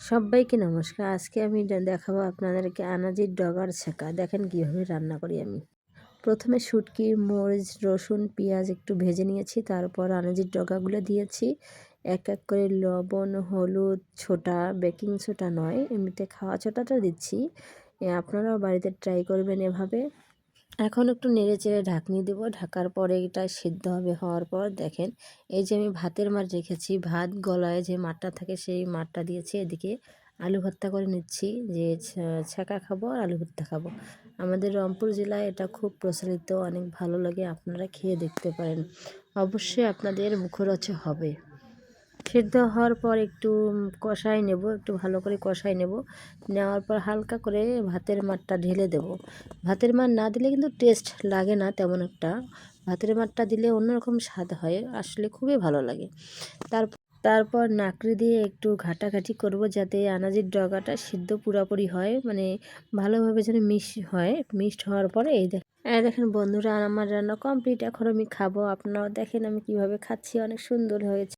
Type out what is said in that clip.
সবাইকে নমস্কার। আজকে আমি দেখাবো আপনাদেরকে আনাজির ডগার ছেঁকা। দেখেন কীভাবে রান্না করি আমি। প্রথমে শুটকি, মরিচ, রসুন, পেঁয়াজ একটু ভেজে নিয়েছি। তারপর আনাজির ডগাগুলো দিয়েছি। এক এক করে লবণ, হলুদ, ছোটা, বেকিং সোডা নয়, এমনিতে খাওয়া ছোটাটা দিচ্ছি। আপনারাও বাড়িতে ট্রাই করবেন এভাবে। এখন একটু নেড়ে চেড়ে ঢাকনি দেবো। ঢাকার পরে এটা সিদ্ধ হবে। হওয়ার পর দেখেন, এই যে আমি ভাতের মার রেখেছি, ভাত গলায় যে মাঠটা থাকে সেই মাঠটা দিয়েছি। এদিকে আলু ভর্তা করে নিচ্ছি, যে ছ্যাঁকা খাবো আর আলু ভর্তা খাবো। আমাদের রংপুর জেলায় এটা খুব প্রচলিত, অনেক ভালো লাগে। আপনারা খেয়ে দেখতে পারেন, অবশ্যই আপনাদের মুখরোচক হবে। সিদ্ধ হওয়ার পর একটু কষাই নেব, একটু ভালো করে কষাই নেব। নেওয়ার পর হালকা করে ভাতের মারটা ঢেলে দেব। ভাতের মার না দিলে কিন্তু টেস্ট লাগে না তেমন একটা। ভাতের মারটা দিলে অন্যরকম স্বাদ হয়, আসলে খুবই ভালো লাগে। তারপর নাকড়ি দিয়ে একটু ঘাটাঘাটি করব, যাতে আনাজের ডগাটা সিদ্ধ পুরোপুরি হয়, মানে ভালোভাবে যেন মিক্সড হওয়ার পরে দেখেন বন্ধুরা, আমার রান্না কমপ্লিট। এখন আমি খাবো। আপনারাও দেখেন আমি কিভাবে খাচ্ছি, অনেক সুন্দর হয়েছে।